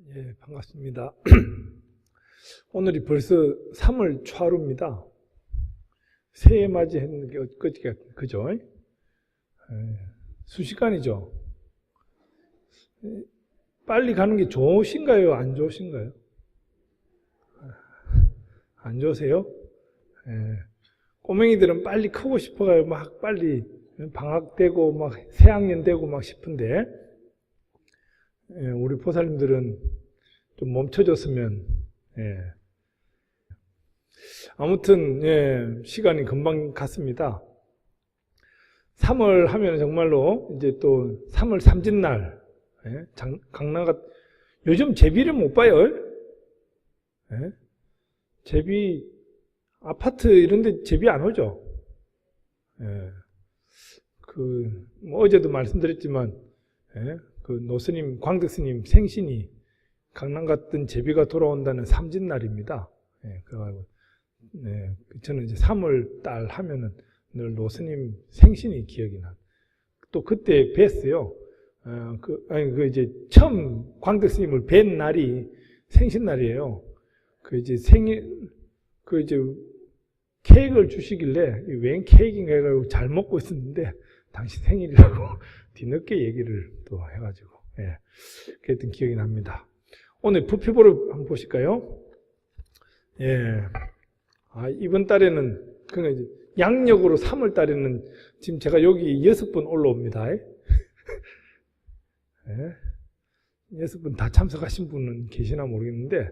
예, 반갑습니다. 오늘이 벌써 3월 초하루입니다. 새해 맞이했는 게 엊그제, 그죠? 순식간이죠. 빨리 가는 게 좋으신가요? 안 좋으신가요? 안 좋으세요? 꼬맹이들은 빨리 크고 싶어가요. 막 빨리 방학되고 막 새학년 되고 막 싶은데, 우리 보살님들은 좀 멈춰줬으면, 아무튼, 시간이 금방 갔습니다. 3월 하면 정말로 이제 또 3월 삼진날, 강남가, 요즘 제비를 못 봐요. 제비, 아파트 이런 데 제비 안 오죠. 뭐 어제도 말씀드렸지만, 그 노스님, 광덕스님 생신이 강남 갔던 제비가 돌아온다는 삼진날입니다. 그래가지고, 저는 이제 3월 달 하면은 늘 노스님 생신이 기억이 나. 또 그때 뵀어요. 이제 처음 광덕스님을 뵌 날이 생신날이에요. 이제 케이크를 주시길래, 웬 케이크인가 해가지고 잘 먹고 있었는데, 당신 생일이라고 뒤늦게 얘기를 또 해가지고, 그랬던 기억이 납니다. 오늘 부표보를 한번 보실까요? 이번 달에는, 그러니까 이제 양력으로 3월 달에는 지금 제가 여기 6분 올라옵니다. 6분 다 참석하신 분은 계시나 모르겠는데,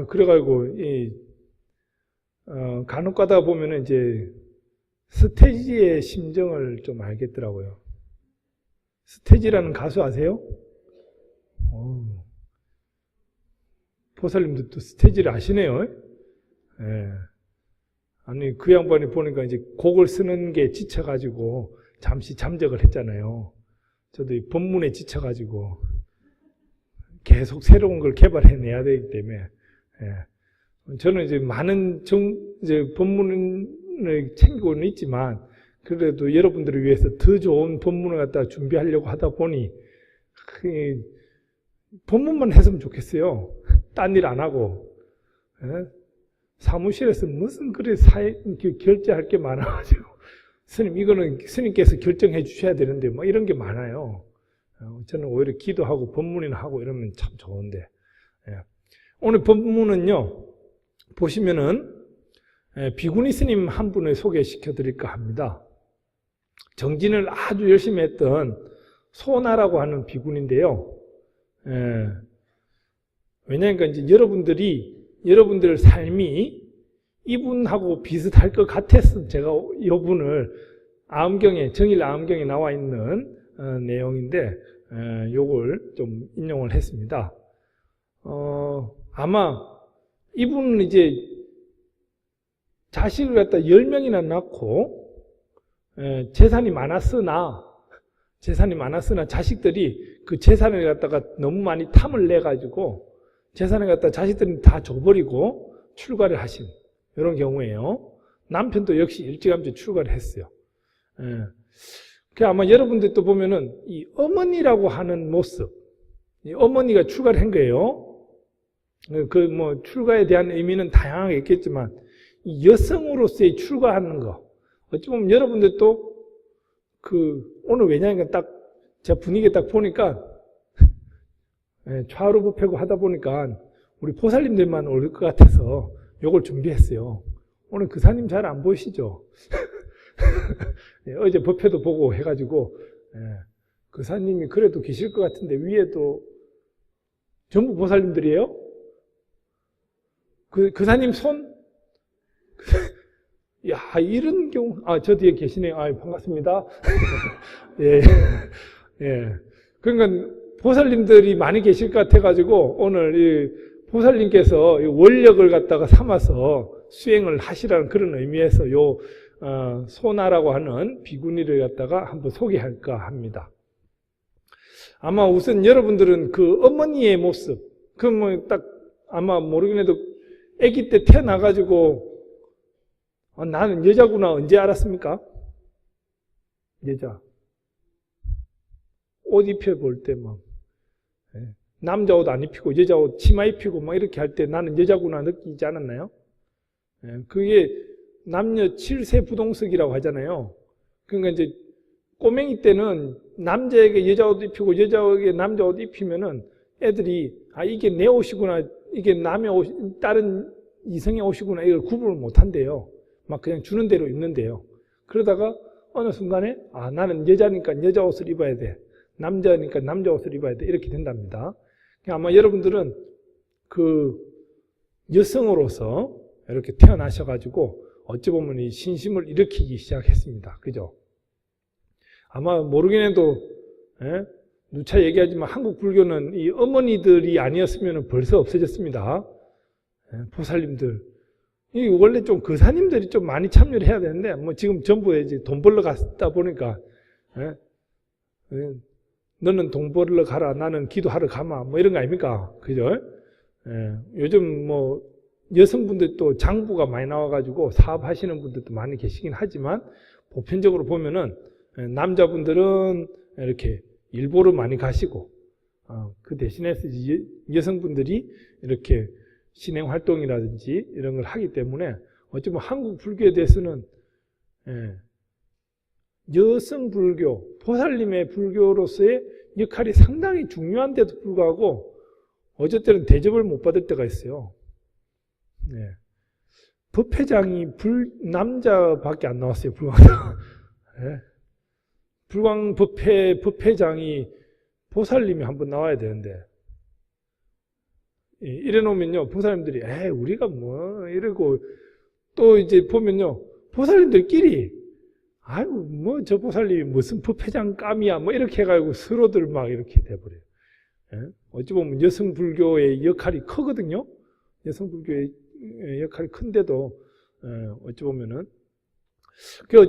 그래가지고, 간혹 가다 보면은 이제 스테지의 심정을 좀 알겠더라고요. 스테지라는 가수 아세요? 보살님들도 스테지를 아시네요. 아니, 그 양반이 보니까 이제 곡을 쓰는 게 지쳐가지고 잠시 잠적을 했잖아요. 저도 이 법문에 지쳐가지고 계속 새로운 걸 개발해내야 되기 때문에, 저는 이제 많은 이제 법문을 챙기고는 있지만, 그래도 여러분들을 위해서 더 좋은 법문을 갖다 준비하려고 하다 보니, 법문만 했으면 좋겠어요. 딴 일 안 하고. 사무실에서 무슨 그래 결제할 게 많아가지고, 스님, 이거는 스님께서 결정해 주셔야 되는데, 뭐 이런 게 많아요. 저는 오히려 기도하고 법문이나 하고 이러면 참 좋은데. 오늘 법문은요, 보시면은, 비구니 스님 한 분을 소개시켜 드릴까 합니다. 정진을 아주 열심히 했던 소나라고 하는 비구니인데요. 왜냐하니까 이제 여러분들 삶이 이분하고 비슷할 것 같아서 제가 이분을 정일 아음경에 나와 있는 내용인데, 요걸 좀 인용을 했습니다. 아마 이분은 이제 자식을 갖다 10명이나 낳고, 재산이 많았으나 자식들이 그 재산을 갖다가 너무 많이 탐을 내가지고 재산을 갖다 자식들은 다 줘버리고 출가를 하신 이런 경우예요. 남편도 역시 일찌감치 출가를 했어요. 아마 여러분들도 보면은 이 어머니라고 하는 모습, 이 어머니가 출가를 한 거예요. 출가에 대한 의미는 다양하게 있겠지만, 이 여성으로서의 출가하는 거, 어찌 보면 여러분들도 오늘 왜냐하면 제가 분위기 딱 보니까, 좌우로 부패고 하다 보니까 우리 보살님들만 올 것 같아서 요걸 준비했어요. 오늘 그사님 잘 안 보이시죠? 어제 법회도 보고 해가지고, 그사님이 그래도 계실 것 같은데, 위에도 전부 보살님들이에요? 그사님 손? 야, 이런 경우, 저 뒤에 계시네요. 반갑습니다. 그러니까, 보살님들이 많이 계실 것 같아가지고, 오늘 이 보살님께서 원력을 갖다가 삼아서 수행을 하시라는 그런 의미에서 소나라고 하는 비구니를 갖다가 한번 소개할까 합니다. 아마 우선 여러분들은 그 어머니의 모습, 아마 모르긴 해도 아기 때 태어나가지고, 나는 여자구나 언제 알았습니까? 여자. 옷 입혀볼 때 남자 옷 안 입히고 여자 옷 치마 입히고 막 이렇게 할 때 나는 여자구나 느끼지 않았나요? 그게 남녀 7세 부동석이라고 하잖아요. 그러니까 이제 꼬맹이 때는 남자에게 여자 옷 입히고 여자에게 남자 옷 입히면은 애들이 이게 내 옷이구나, 이게 남의 옷, 다른 이성의 옷이구나 이걸 구분을 못 한대요. 막 그냥 주는 대로 입는데요. 그러다가 어느 순간에 나는 여자니까 여자 옷을 입어야 돼, 남자니까 남자 옷을 입어야 돼, 이렇게 된답니다. 아마 여러분들은 그 여성으로서 이렇게 태어나셔가지고 어찌 보면 이 신심을 일으키기 시작했습니다. 그죠? 아마 모르긴 해도 누차 얘기하지만 한국 불교는 이 어머니들이 아니었으면 벌써 없어졌습니다. 보살님들. 이 원래 좀 거사님들이 좀 많이 참여를 해야 되는데 뭐 지금 전부 이제 돈 벌러 갔다 보니까 너는 돈 벌러 가라, 나는 기도하러 가마, 뭐 이런 거 아닙니까? 그죠? 요즘 뭐 여성분들도 장부가 많이 나와가지고 사업하시는 분들도 많이 계시긴 하지만 보편적으로 보면은 남자분들은 이렇게 일보러 많이 가시고 그 대신해서 여성분들이 이렇게 신행 활동이라든지 이런 걸 하기 때문에 어쩌면 한국 불교에 대해서는 여성 불교, 보살님의 불교로서의 역할이 상당히 중요한데도 불구하고 어쨌든 대접을 못 받을 때가 있어요. 법회장이 남자밖에 안 나왔어요. 불광 법회장이 보살님이 한번 나와야 되는데 이래 놓으면요 보살님들이 우리가 뭐 이러고 또 이제 보면요 보살님들끼리 아이고 뭐 저 보살님이 무슨 법회장 감이야 뭐 이렇게 해가지고 서로들 막 이렇게 돼버려요. 어찌 보면 여성 불교의 역할이 크거든요. 여성 불교의 역할이 큰데도 어찌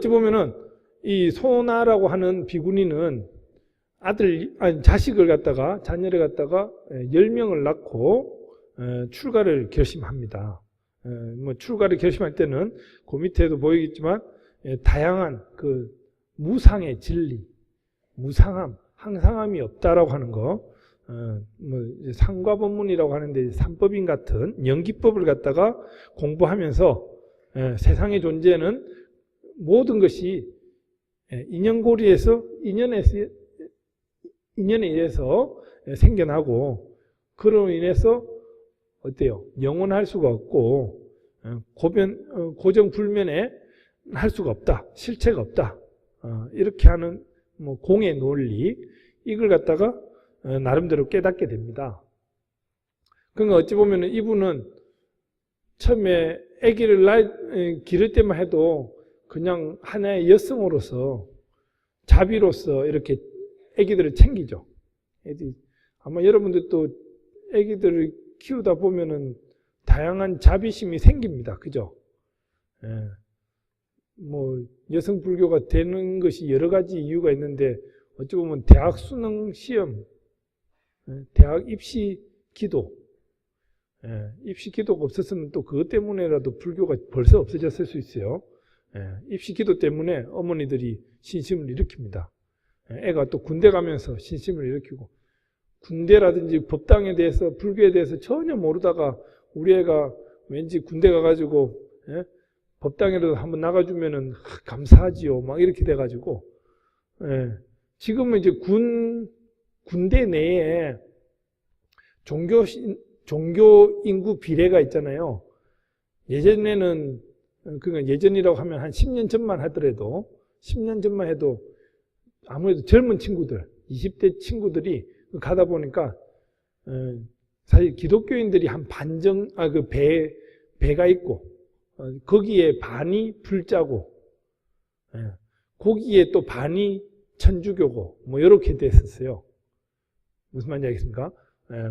보면은 이 소나라고 하는 비구니는 자식을 갖다가 자녀를 갖다가 10명을 낳고 출가를 결심합니다. 뭐 출가를 결심할 때는 그 밑에도 보이겠지만 다양한 그 무상의 진리, 무상함, 항상함이 없다라고 하는 거, 뭐 상과법문이라고 하는데 삼법인 같은 연기법을 갖다가 공부하면서 세상의 존재는 모든 것이 인연고리에서 인연에 의해서 생겨나고 그로 인해서 어때요? 영원할 수가 없고 고정불면에 할 수가 없다. 실체가 없다. 이렇게 하는 뭐 공의 논리 이걸 갖다가 나름대로 깨닫게 됩니다. 그러니까 어찌 보면 이분은 처음에 아기를 기를 때만 해도 그냥 하나의 여성으로서 자비로서 이렇게 아기들을 챙기죠. 아마 여러분들도 아기들을 키우다 보면은 다양한 자비심이 생깁니다. 그죠? 뭐 여성 불교가 되는 것이 여러 가지 이유가 있는데 어찌 보면 대학 수능 시험, 대학 입시 기도, 입시 기도가 없었으면 또 그것 때문에라도 불교가 벌써 없어졌을 수 있어요. 입시 기도 때문에 어머니들이 신심을 일으킵니다. 애가 또 군대 가면서 신심을 일으키고 군대라든지 법당에 대해서 불교에 대해서 전혀 모르다가 우리 애가 왠지 군대 가가지고 법당에라도 한번 나가주면은 감사하지요 막 이렇게 돼가지고 지금은 이제 군대 내에 종교 인구 비례가 있잖아요. 예전에는 그러니까 예전이라고 하면 한 10년 전만 하더라도 10년 전만 해도 아무래도 젊은 친구들 20대 친구들이 가다 보니까 사실 기독교인들이 한 반정 그 배가 있고 거기에 반이 불자고 거기에 또 반이 천주교고 뭐 이렇게 됐었어요. 무슨 말인지 알겠습니까?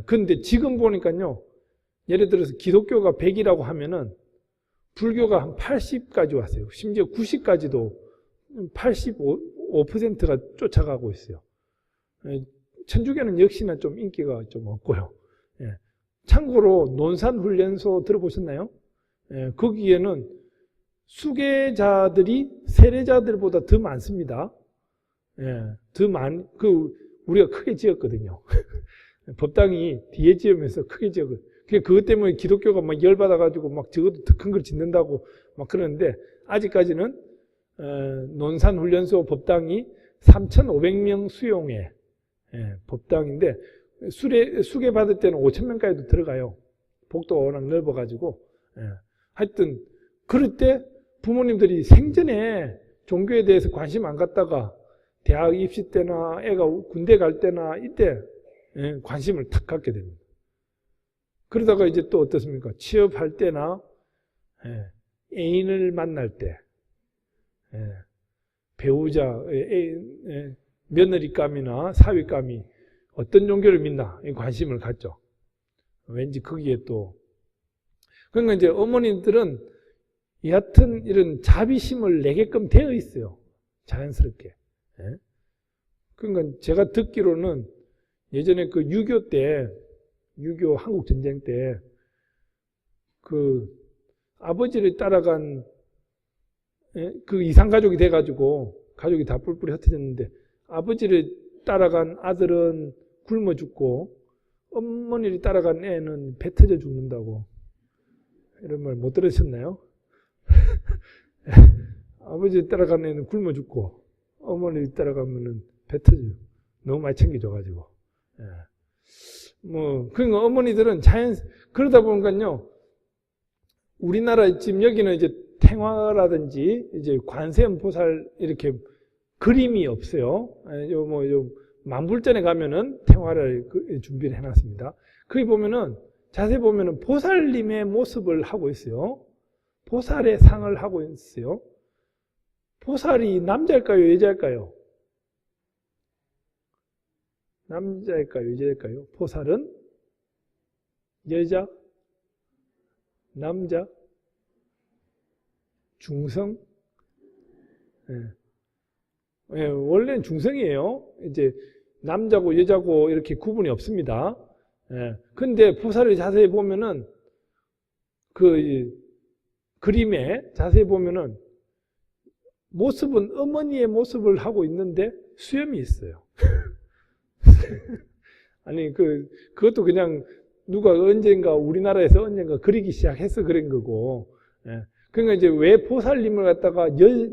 그런데 지금 보니까요. 예를 들어서 기독교가 100이라고 하면은 불교가 한 80까지 왔어요. 심지어 90까지도 85%가 쫓아가고 있어요. 천주교는 역시나 좀 인기가 좀 없고요. 참고로 논산훈련소 들어보셨나요? 거기에는 수계자들이 세례자들보다 더 많습니다. 우리가 크게 지었거든요. 법당이 뒤에 지으면서 크게 지어요. 그것 때문에 기독교가 막 열받아가지고 막 적어도 더 큰 걸 짓는다고 막 그러는데, 아직까지는 논산훈련소 법당이 3,500명 수용의 법당인데, 수계 받을 때는 5,000명까지도 들어가요. 복도가 워낙 넓어가지고. 하여튼 그럴 때 부모님들이 생전에 종교에 대해서 관심 안 갖다가 대학 입시 때나 애가 군대 갈 때나 이때 관심을 탁 갖게 됩니다. 그러다가 이제 또 어떻습니까? 취업할 때나 애인을 만날 때, 배우자, 며느리감이나 사위감이 어떤 종교를 믿나 관심을 갖죠. 왠지 거기에 또. 그러니까 이제 어머님들은 여하튼 이런 자비심을 내게끔 되어 있어요. 자연스럽게. 그러니까 제가 듣기로는 예전에 그 6.25 때, 6.25 한국전쟁 때, 그 아버지를 따라간 그 이상가족이 돼가지고 가족이 다 뿔뿔이 흩어졌는데, 아버지를 따라간 아들은 굶어 죽고 어머니를 따라간 애는 배 터져 죽는다고. 이런 말 못 들으셨나요? 아버지를 따라간 애는 굶어 죽고 어머니를 따라가면은 배 터져요. 너무 많이 챙겨줘가지고. 그러니까 어머니들은 그러다 보니까요, 우리나라 지금 여기는 이제 탱화라든지 이제 관세음보살 이렇게 그림이 없어요. 요 만불전에 가면은 탱화를 준비를 해놨습니다. 거기 보면은 자세히 보면은 보살님의 모습을 하고 있어요. 보살의 상을 하고 있어요. 보살이 남자일까요, 여자일까요? 남자일까요, 여자일까요? 보살은 여자, 남자, 중성. 원래는 중성이에요. 이제 남자고 여자고 이렇게 구분이 없습니다. 근데 보살을 자세히 보면은 그 그림에 자세히 보면은 모습은 어머니의 모습을 하고 있는데 수염이 있어요. 아니 그것도 그냥 누가 언젠가 우리나라에서 언젠가 그리기 시작해서 그런 거고. 그러니까 이제 왜 보살님을 갖다가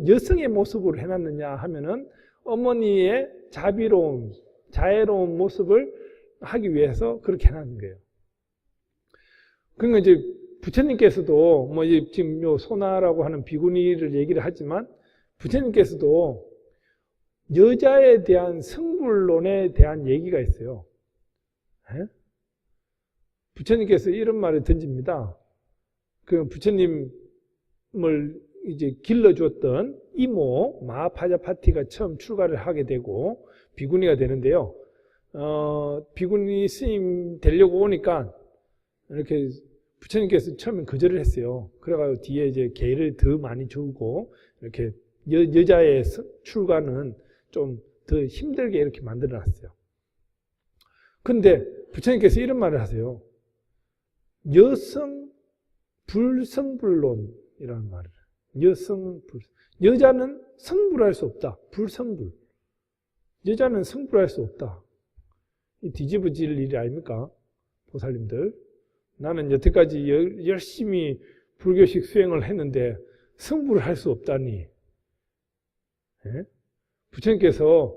여성의 모습으로 해놨느냐 하면은 어머니의 자비로운 자애로운 모습을 하기 위해서 그렇게 해놨는 거예요. 그러니까 이제 부처님께서도 뭐 지금 요 소나라고 하는 비구니를 얘기를 하지만 부처님께서도 여자에 대한 성불론에 대한 얘기가 있어요. 부처님께서 이런 말을 던집니다. 그 부처님을 이제 길러주었던 이모 마하파자파티가 처음 출가를 하게 되고 비구니가 되는데요. 비구니 스님 되려고 오니까 이렇게 부처님께서 처음엔 거절을 했어요. 그래가지고 뒤에 이제 개를 더 많이 주고 이렇게 여자의 출가는 좀 더 힘들게 이렇게 만들어 놨어요. 근데 부처님께서 이런 말을 하세요. 여성 불성불론이라는 말을. 여자는 성불할 수 없다. 불성불. 여자는 성불할 수 없다. 이 뒤집어질 일이 아닙니까? 보살님들. 나는 여태까지 열심히 불교식 수행을 했는데 성불을 할 수 없다니. 부처님께서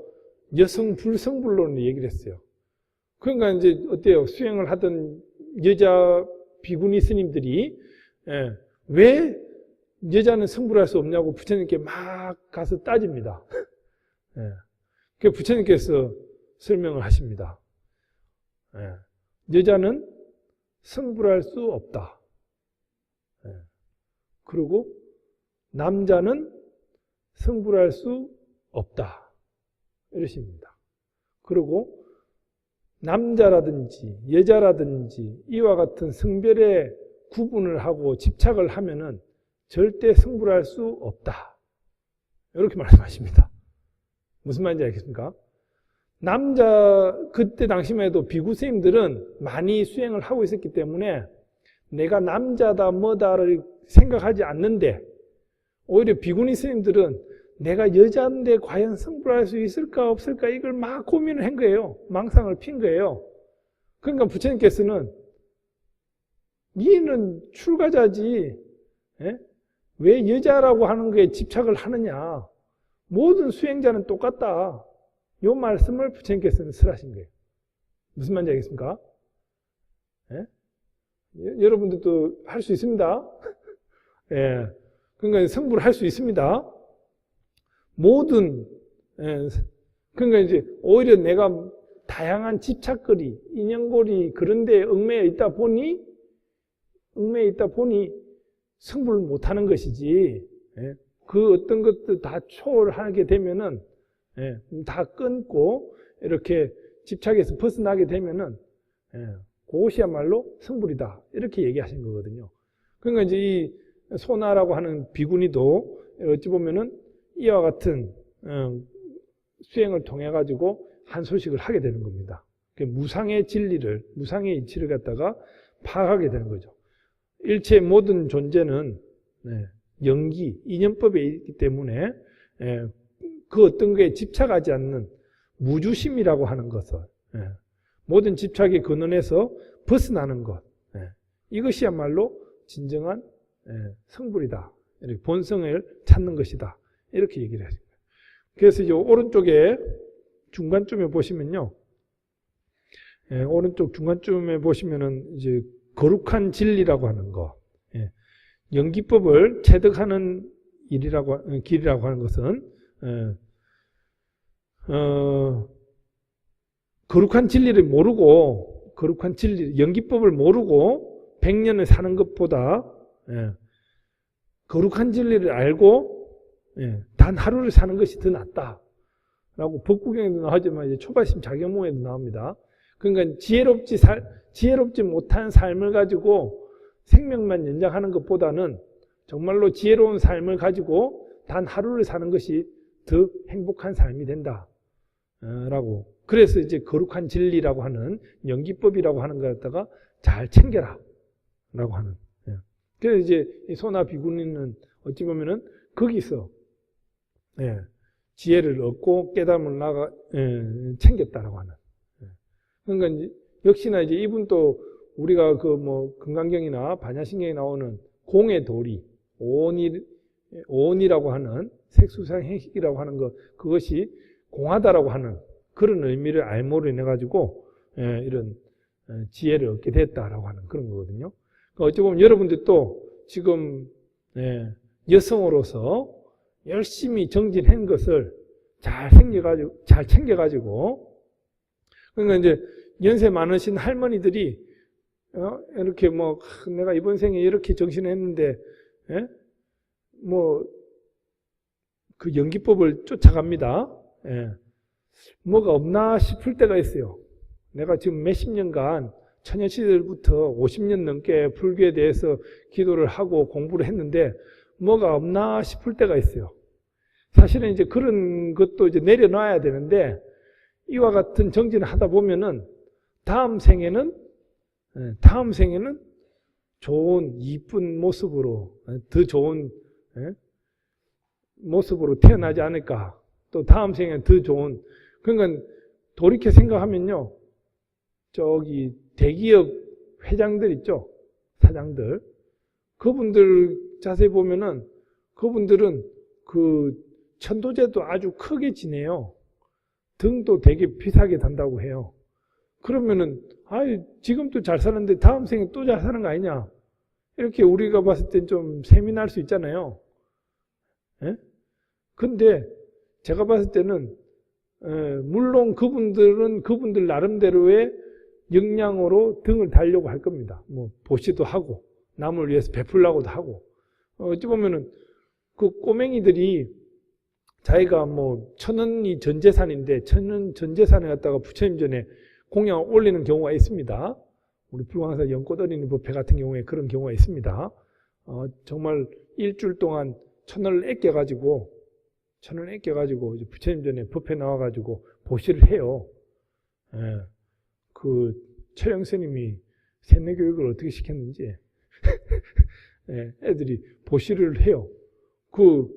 여성 불성불론을 얘기를 했어요. 그러니까 이제 어때요? 수행을 하던 여자 비구니 스님들이 왜 여자는 성불할 수 없냐고 부처님께 막 가서 따집니다. 그 부처님께서 설명을 하십니다. 여자는 성불할 수 없다. 그리고 남자는 성불할 수 없다. 이러십니다. 그리고 남자라든지 여자라든지 이와 같은 성별의 구분을 하고 집착을 하면은 절대 성불할 수 없다. 이렇게 말씀하십니다. 무슨 말인지 알겠습니까? 그때 당시만 해도 비구 스님들은 많이 수행을 하고 있었기 때문에 내가 남자다 뭐다를 생각하지 않는데 오히려 비구니 스님들은 내가 여자인데 과연 성불할 수 있을까 없을까 이걸 막 고민을 한 거예요. 망상을 핀 거예요. 그러니까 부처님께서는 니는 출가자지, 예? 왜 여자라고 하는 거에 집착을 하느냐. 모든 수행자는 똑같다. 이 말씀을 부처님께서는 설하신 거예요. 무슨 말인지 알겠습니까? 예? 여러분들도 할 수 있습니다. 예. 그러니까 성불을 할 수 있습니다. 모든, 예. 그러니까 이제 오히려 내가 다양한 집착거리, 인연고리 그런 데 얽매여 있다 보니 성불을 못하는 것이지, 예. 그 어떤 것도 다 초월하게 되면은, 예. 다 끊고 이렇게 집착에서 벗어나게 되면은, 예. 그것이야말로 성불이다. 이렇게 얘기하신 거거든요. 그러니까 이제 이 소나라고 하는 비구니도 어찌 보면은 이와 같은 수행을 통해 가지고 한 소식을 하게 되는 겁니다. 무상의 진리를, 무상의 이치를 갖다가 파악하게 되는 거죠. 일체 모든 존재는 영기, 인연법에 있기 때문에 그 어떤 거에 집착하지 않는 무주심이라고 하는 것을, 모든 집착의 근원에서 벗어나는 것, 이것이야말로 진정한 성불이다. 이렇게 본성을 찾는 것이다. 이렇게 얘기를 했습니다. 그래서 이 오른쪽에 중간쯤에 보시면요, 오른쪽 중간쯤에 보시면은 이제 거룩한 진리라고 하는 거, 연기법을 체득하는 길이라고 하는 것은 거룩한 진리를 모르고, 거룩한 진리, 연기법을 모르고 100년을 사는 것보다 거룩한 진리를 알고 단 하루를 사는 것이 더 낫다. 라고 법구경에도 나오지만 이제 초발심 자경몽에도 나옵니다. 그러니까 지혜롭지 못한 삶을 가지고 생명만 연장하는 것보다는 정말로 지혜로운 삶을 가지고 단 하루를 사는 것이 더 행복한 삶이 된다. 라고. 그래서 이제 거룩한 진리라고 하는 연기법이라고 하는 것 갖다가 잘 챙겨라. 라고 하는. 그래서 이제 이 소나 비구니는 어찌 보면은 거기서 지혜를 얻고 깨달음을 챙겼다라고 하는. 그러니까 이제 역시나 이제 이분도 우리가 그 뭐 금강경이나 반야신경에 나오는 공의 도리, 오온이라고 하는 색수상 행식이라고 하는 것, 그것이 공하다라고 하는 그런 의미를 알모로 인해 가지고 이런 지혜를 얻게 됐다라고 하는 그런 거거든요. 그러니까 어찌 보면 여러분들도 지금 여성으로서 열심히 정진한 것을 잘 챙겨가지고, 그러니까 이제 연세 많으신 할머니들이 이렇게 뭐 내가 이번 생에 이렇게 정신했는데 뭐 그 연기법을 쫓아갑니다. 뭐가 없나 싶을 때가 있어요. 내가 지금 몇십 년간 처녀시절부터 50년 넘게 불교에 대해서 기도를 하고 공부를 했는데 뭐가 없나 싶을 때가 있어요. 사실은 이제 그런 것도 이제 내려놔야 되는데 이와 같은 정진을 하다 보면은 다음 생에는 좋은 이쁜 모습으로, 더 좋은 모습으로 태어나지 않을까. 또 다음 생에는 더 좋은. 그러니까 돌이켜 생각하면요, 저기 대기업 회장들 있죠, 사장들. 그분들 자세히 보면은 그분들은 그 천도제도 아주 크게 지내요. 등도 되게 비싸게 단다고 해요. 그러면은 지금도 잘 사는데 다음 생에 또 잘 사는 거 아니냐, 이렇게 우리가 봤을 땐 좀 세민할 수 있잖아요. 근데 제가 봤을 때는 물론 그분들은 그분들 나름대로의 역량으로 등을 달려고 할 겁니다. 뭐 보시도 하고 남을 위해서 베풀려고도 하고. 어찌 보면은 그 꼬맹이들이 자기가 뭐 천원이 전 재산인데 천원 전 재산을 갖다가 부처님 전에 공양을 올리는 경우가 있습니다. 우리 불광사 연꽃어린이 법회 같은 경우에 그런 경우가 있습니다. 정말 일주일 동안 천원을 아껴가지고 이제 부처님 전에 법회 나와가지고 보시를 해요. 그 최영 스님이 세뇌 교육을 어떻게 시켰는지 애들이 보시를 해요. 그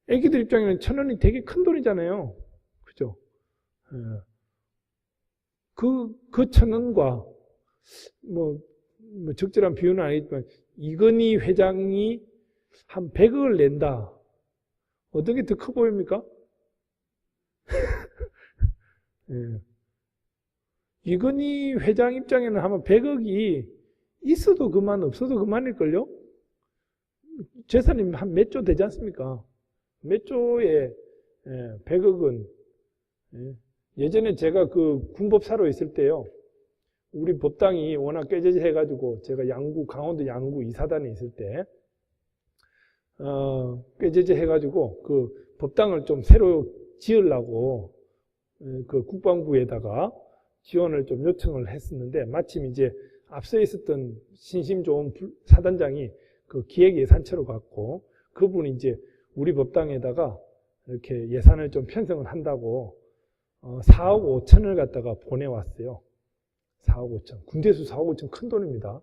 애기들 입장에는 천원이 되게 큰 돈이잖아요. 그죠? 그 1,000원과 뭐 적절한 비유는 아니지만 이건희 회장이 한 100억을 낸다. 어떤 게 더 커 보입니까? 예. 이건희 회장 입장에는 아마 100억이 있어도 그만 없어도 그만일걸요? 재산이 한 몇 조 되지 않습니까? 몇 조에 100억은 예전에 제가 그 군법사로 있을 때요. 우리 법당이 워낙 꾀재재 해가지고 제가 강원도 양구 이사단에 있을 때 꾀재재 해가지고 그 법당을 좀 새로 지으려고 그 국방부에다가 지원을 좀 요청을 했었는데 마침 이제 앞서 있었던 신심 좋은 사단장이 그 기획예산처로 갖고 그분이 이제 우리 법당에다가 이렇게 예산을 좀 편성을 한다고 4억 5천을 갖다가 보내왔어요. 4억 5천. 군대수 4억 5천 큰 돈입니다.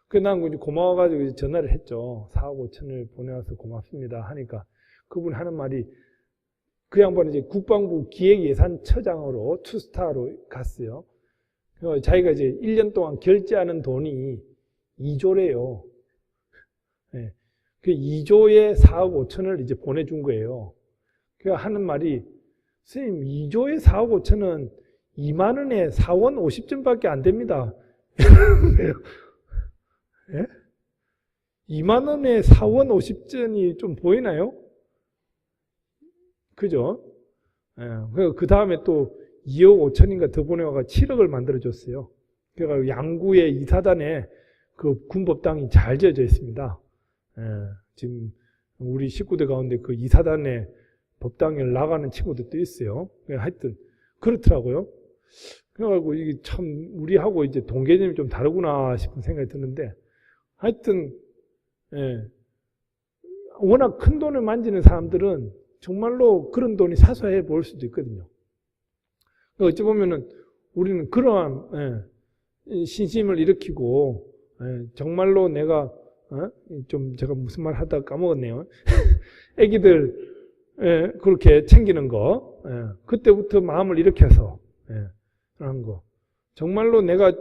그래서 난 이제 고마워가지고 전화를 했죠. 4억 5천을 보내와서 고맙습니다 하니까 그분이 하는 말이 그 양반은 이제 국방부 기획예산처장으로 투스타로 갔어요. 자기가 이제 1년 동안 결제하는 돈이 2조래요. 네. 그 2조에 4억 5천을 이제 보내준 거예요. 그러니까 하는 말이 선생님 2조에 4억 5천은 2만 원에 4원 50전밖에 안 됩니다. 예? 2만 원에 4원 50전이 좀 보이나요? 그죠? 예. 그 다음에 또 2억 5천인가 더 보내와가 7억을 만들어줬어요. 그러니까 양구의 이사단에 그 군법당이 잘 지어져 있습니다. 예. 지금 우리 식구들 가운데 그 이사단에 법당에 나가는 친구들도 있어요. 하여튼 그렇더라고요. 그래가지고 이게 참 우리하고 이제 동개념이 좀 다르구나 싶은 생각이 드는데 하여튼 예. 워낙 큰 돈을 만지는 사람들은 정말로 그런 돈이 사소해 보일 수도 있거든요. 어찌 보면은 우리는 그러한 신심을 일으키고 정말로 내가 좀 제가 무슨 말 하다가 까먹었네요. 애기들 그렇게 챙기는 거 그때부터 마음을 일으켜서 하는 거 정말로 내가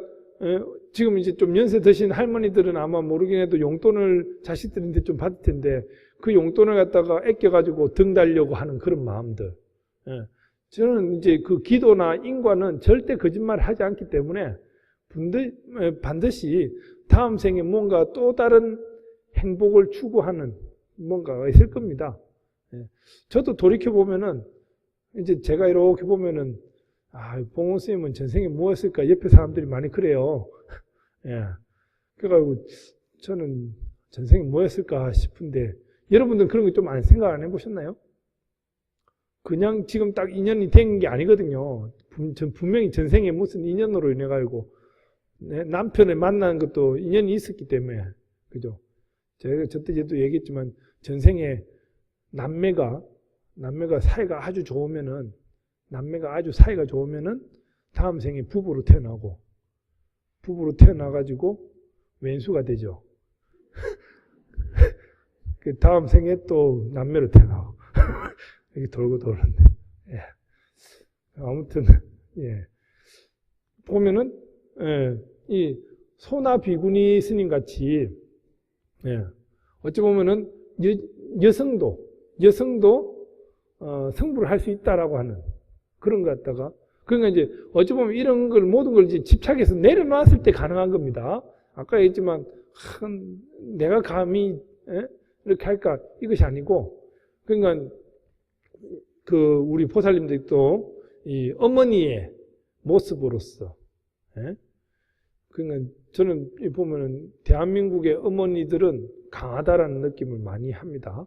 지금 이제 좀 연세 드신 할머니들은 아마 모르긴 해도 용돈을 자식들한테 좀 받을 텐데 그 용돈을 갖다가 아껴가지고 등 달려고 하는 그런 마음들. 저는 이제 그 기도나 인과는 절대 거짓말 하지 않기 때문에 반드시 다음 생에 뭔가 또 다른 행복을 추구하는 뭔가가 있을 겁니다. 저도 돌이켜보면은 이제 제가 이렇게 보면은 봉호 스님은 전생에 무엇을까 옆에 사람들이 많이 그래요. 그래가지고 저는 전생에 뭐였을까 싶은데 여러분들은 그런 거 좀 많이 생각 안 해보셨나요? 그냥 지금 딱 인연이 된 게 아니거든요. 분명히 전생에 무슨 인연으로 인해가지고 남편을 만나는 것도 인연이 있었기 때문에 그죠? 제가 저때도 얘기했지만 전생에 남매가 사이가 아주 좋으면은 다음 생에 부부로 태어나가지고 왼수가 되죠. 그 다음 생에 또 남매로 태어나고 이렇게 돌고 도는데 아무튼 보면은 이 소나 비구니 스님 같이 어찌 보면은 여성도 성불을 할 수 있다라고 하는 그런 것 같다가 그러니까 이제 어찌 보면 이런 걸 모든 걸 이제 집착해서 내려놨을 때 가능한 겁니다. 아까 얘기했지만 내가 감히 이렇게 할까 이것이 아니고 그러니까 그 우리 보살님들도 이 어머니의 모습으로서 그러니까 저는 보면은 대한민국의 어머니들은 강하다라는 느낌을 많이 합니다.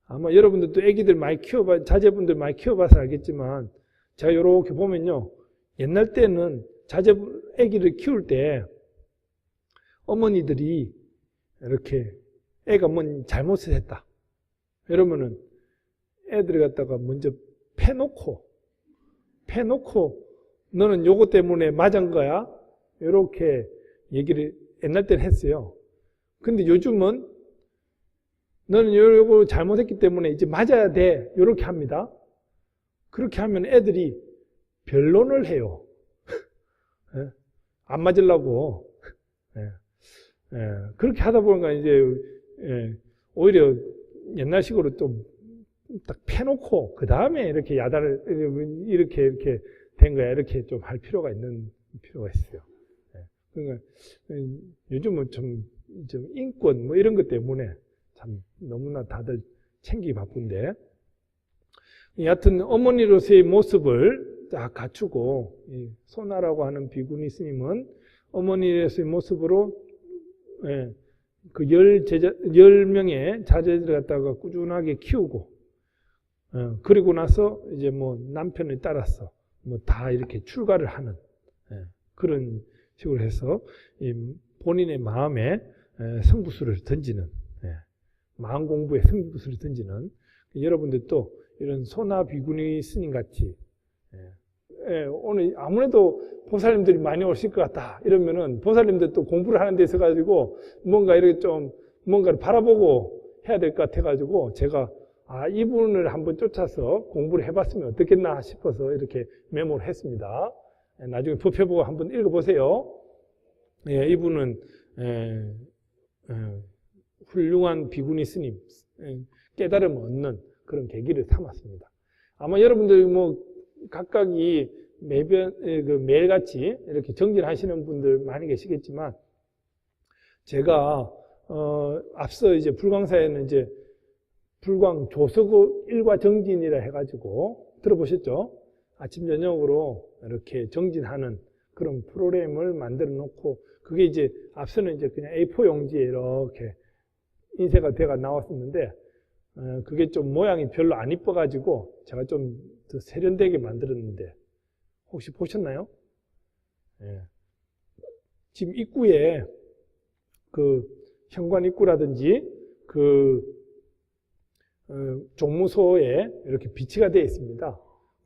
아마 여러분들도 아기들 많이 자제분들 많이 키워봐서 알겠지만 제가 이렇게 보면요. 옛날 때는 아기를 키울 때 어머니들이 이렇게 애가 뭔 잘못을 했다. 이러면은 애들을 갖다가 먼저 패놓고 너는 요거 때문에 맞은 거야. 이렇게 얘기를 옛날 때는 했어요. 근데 요즘은 너는 요거 잘못했기 때문에 이제 맞아야 돼. 이렇게 합니다. 그렇게 하면 애들이 변론을 해요. 예? 안 맞으려고. 예. 예. 그렇게 하다 보니까 이제 예. 오히려 옛날식으로 좀 딱 패놓고 그 다음에 이렇게 야단을 이렇게 된 거야. 이렇게 좀 할 필요가 있는 필요가 있어요. 예. 그러니까 요즘은 좀 인권 뭐 이런 것 때문에 참 너무나 다들 챙기기 바쁜데, 여하튼 어머니로서의 모습을 딱 갖추고, 소나라고 하는 비구니 스님은 어머니로서의 모습으로 그 10명의 자제들을 갖다가 꾸준하게 키우고, 그리고 나서 이제 뭐 남편을 따라서 뭐 다 이렇게 출가를 하는 그런 식으로 해서 본인의 마음에 성부수를 던지는, 마음 공부에 성부수를 던지는, 여러분들도 이런 소나 비구니 스님 같이 오늘 아무래도 보살님들이 많이 오실 것 같다 이러면은 보살님들도 공부를 하는 데 있어 가지고 뭔가 이렇게 좀 뭔가를 바라보고 해야 될 것 같아 가지고 제가 이분을 한번 쫓아서 공부를 해봤으면 어떻겠나 싶어서 이렇게 메모를 했습니다. 나중에 법회보고 한번 읽어보세요. 이분은 훌륭한 비구니 스님, 깨달음을 얻는 그런 계기를 삼았습니다. 아마 여러분들 뭐 각각이 매일같이 이렇게 정진하시는 분들 많이 계시겠지만, 제가 앞서 이제 불광사에는 이제 불광 조서구 일과 정진이라 해가지고 들어보셨죠? 아침 저녁으로 이렇게 정진하는 그런 프로그램을 만들어 놓고, 그게 이제 앞서는 이제 그냥 A4 용지에 이렇게 인쇄가 돼가 나왔었는데, 그게 좀 모양이 별로 안 이뻐가지고 제가 좀 더 세련되게 만들었는데, 혹시 보셨나요? 지금 입구에 그 현관 입구라든지 그 종무소에 이렇게 비치가 되어 있습니다.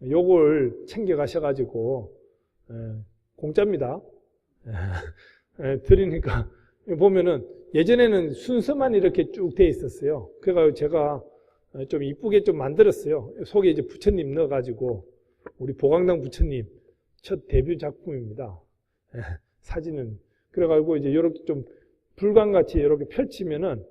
요걸 챙겨 가셔가지고 공짜입니다. 드리니까 보면은 예전에는 순서만 이렇게 쭉 되어 있었어요. 그래서 제가 좀 이쁘게 좀 만들었어요. 속에 이제 부처님 넣어가지고, 우리 보강당 부처님 첫 데뷔 작품입니다. 사진은. 그래가지고 이제 이렇게 좀 불광같이 이렇게 펼치면은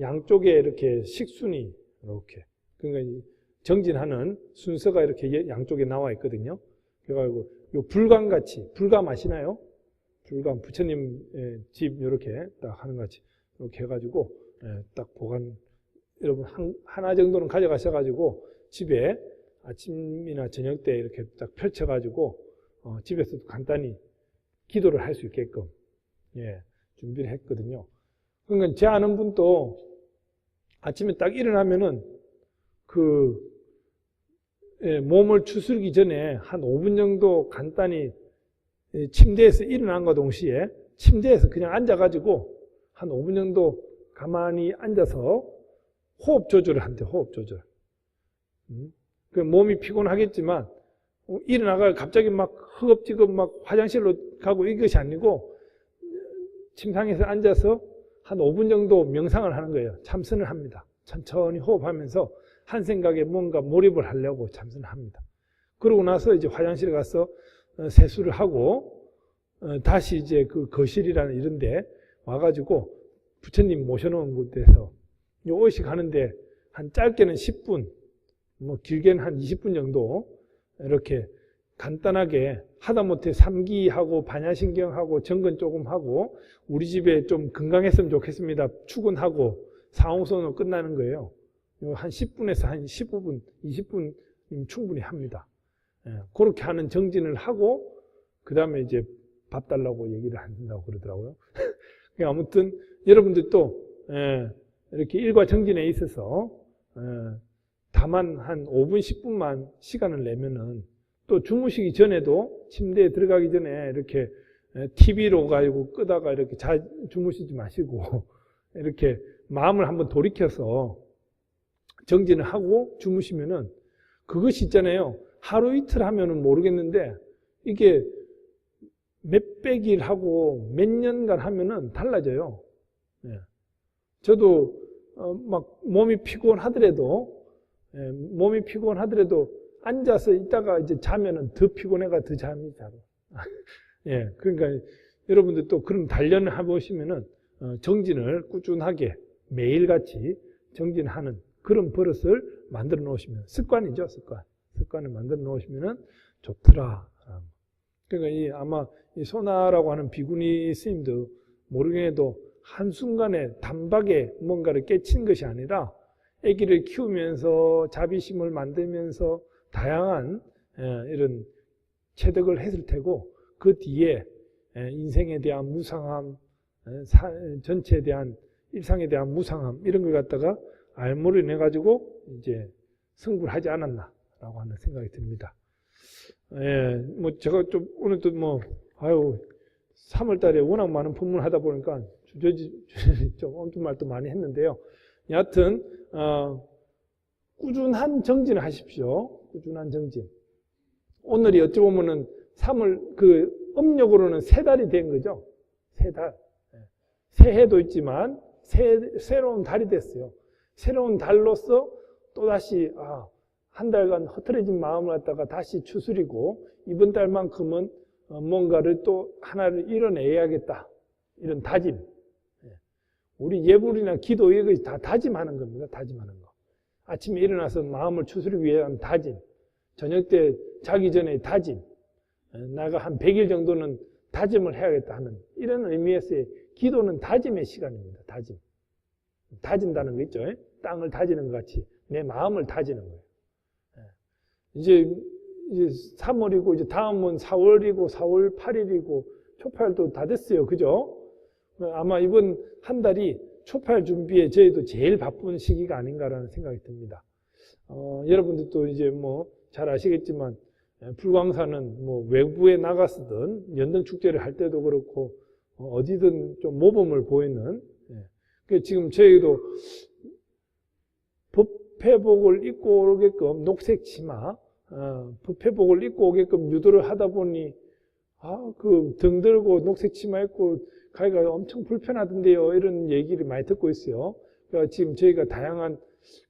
양쪽에 이렇게 식순이 이렇게, 그러니까 정진하는 순서가 이렇게 양쪽에 나와 있거든요. 그래가지고 요 불광같이, 불감 아시나요? 불감, 부처님 집 이렇게 딱 하는 것 같이 이렇게 해가지고 딱 보관, 여러분 하나 정도는 가져가셔가지고 집에 아침이나 저녁 때 이렇게 딱 펼쳐가지고 집에서도 간단히 기도를 할 수 있게끔 준비를 했거든요. 그러니까 제 아는 분도 아침에 딱 일어나면은 몸을 추스르기 전에 한 5분 정도 간단히 침대에서 일어난과 동시에 침대에서 그냥 앉아가지고 한 5분 정도 가만히 앉아서 호흡 조절을 한대요. 호흡 조절. 그 몸이 피곤하겠지만 일어나가 갑자기 막 허겁지겁 막 화장실로 가고 이것이 아니고 침상에서 앉아서 한 5분 정도 명상을 하는 거예요. 참선을 합니다. 천천히 호흡하면서 한 생각에 뭔가 몰입을 하려고 참선을 합니다. 그러고 나서 이제 화장실에 가서 세수를 하고 다시 이제 그 거실이라는 이런 데 와가지고 부처님 모셔놓은 곳에서 요 의식 하는데 한 짧게는 10분, 뭐 길게는 한 20분 정도 이렇게 간단하게 하다못해 삼기하고 반야신경하고 정근 조금 하고 우리 집에 좀 건강했으면 좋겠습니다. 출근하고 상호선으로 끝나는 거예요. 한 10분에서 한 15분, 20분이면 충분히 합니다. 그렇게 하는 정진을 하고 그 다음에 이제 밥 달라고 얘기를 한다고 그러더라고요. 아무튼 여러분들도 이렇게 일과 정진에 있어서 다만 한 5분, 10분만 시간을 내면은 또 주무시기 전에도 침대에 들어가기 전에 이렇게 TV로 가지고 끄다가 이렇게 주무시지 마시고 이렇게 마음을 한번 돌이켜서 정진을 하고 주무시면은 그것이 있잖아요. 하루 이틀 하면은 모르겠는데 이게 몇백일 하고 몇 년간 하면은 달라져요. 저도 막 몸이 피곤하더라도 앉아서 있다가 이제 자면은 더 피곤해가 더 잠이 잘 예, 그러니까 여러분들 또 그런 단련을 해보시면은 정진을 꾸준하게 매일같이 정진하는 그런 버릇을 만들어 놓으시면 습관이죠, 습관을 만들어 놓으시면은 좋더라. 그러니까 아마 이 소나라고 하는 비구니 스님도 모르게도 한순간에 단박에 뭔가를 깨친 것이 아니라 아기를 키우면서 자비심을 만들면서 다양한 이런 체득을 했을 테고 그 뒤에 인생에 대한 무상함, 전체에 대한 일상에 대한 무상함 이런 걸 갖다가 알무를 내 가지고 이제 승부를 하지 않았나라고 하는 생각이 듭니다. 예, 뭐 제가 좀 오늘 또 뭐 3월달에 워낙 많은 법문을 하다 보니까 좀 엉뚱말도 많이 했는데요. 여하튼 꾸준한 정진을 하십시오. 꾸준한 정진. 오늘이 어찌 보면은 3월 그 음력으로는 3달이 된 거죠. 3달. 새해도 있지만 새로운 달이 됐어요. 새로운 달로서 또다시 한 달간 흐트러진 마음을 갖다가 다시 추스리고 이번 달만큼은 뭔가를 또 하나를 이뤄내야겠다. 이런 다짐. 우리 예불이나 기도 이것이 다 다짐하는 겁니다. 다짐하는 거. 아침에 일어나서 마음을 추스르기 위한 다짐. 저녁 때 자기 전에 다짐. 내가 한 100일 정도는 다짐을 해야겠다 하는 이런 의미에서의 기도는 다짐의 시간입니다. 다짐. 다진다는 거 있죠. 땅을 다지는 것 같이 내 마음을 다지는 거예요. 이제 3월이고 이제 다음은 4월이고 4월 8일이고 초팔도 다 됐어요. 그죠? 아마 이번 한 달이 초팔 준비에 저희도 제일 바쁜 시기가 아닌가라는 생각이 듭니다. 여러분들도 이제 뭐 잘 아시겠지만 불광사는 뭐 외부에 나갔든 연등축제를 할 때도 그렇고 어디든 좀 모범을 보이는 지금 저희도 법회복을 입고 오게끔 녹색 치마 법회복을 입고 오게끔 유도를 하다 보니 그 등 들고 녹색 치마 입고 가기가 엄청 불편하던데요. 이런 얘기를 많이 듣고 있어요. 그러니까 지금 저희가 다양한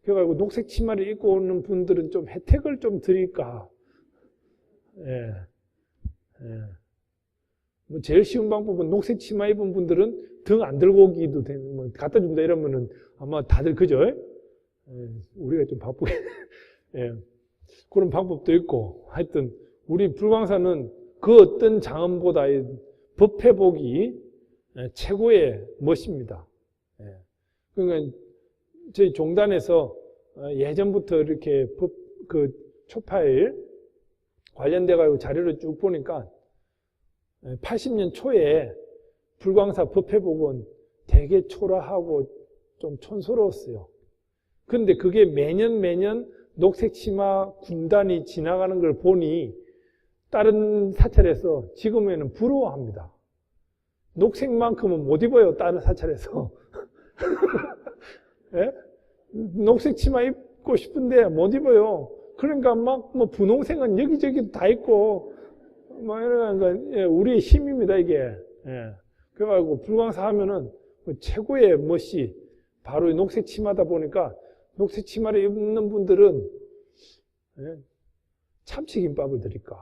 그래가지고 녹색 치마를 입고 오는 분들은 좀 혜택을 좀 드릴까. 뭐 제일 쉬운 방법은 녹색 치마 입은 분들은 등 안 들고 오기도 되는, 뭐 갖다 준다 이러면은 아마 다들 그죠? 우리가 좀 바쁘게. 그런 방법도 있고. 하여튼, 우리 불광사는 그 어떤 장엄보다 법회복이 최고의 멋입니다. 그러니까 저희 종단에서 예전부터 이렇게 그 초파일 관련돼가지고 자료를 쭉 보니까 80년 초에 불광사 법회복은 되게 초라하고 좀 촌스러웠어요. 그런데 그게 매년 녹색 치마 군단이 지나가는 걸 보니 다른 사찰에서 지금에는 부러워합니다. 녹색만큼은 못 입어요, 다른 사찰에서. 녹색 치마 입고 싶은데 못 입어요. 그러니까 막 뭐 분홍색은 여기저기 다 있고 막 이러니까 우리의 힘입니다, 이게. 그래가지고 불광사 하면은 최고의 멋이 바로 녹색 치마다 보니까 녹색 치마를 입는 분들은 참치김밥을 드릴까.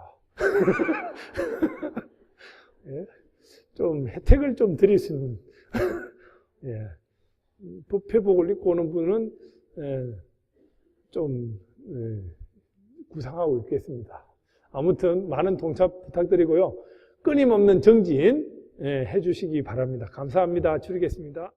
좀 혜택을 좀 드릴 수 있는. 법회복을 입고 오는 분은 좀 구상하고 있겠습니다. 아무튼 많은 동참 부탁드리고요. 끊임없는 정진 해주시기 바랍니다. 감사합니다. 줄이겠습니다.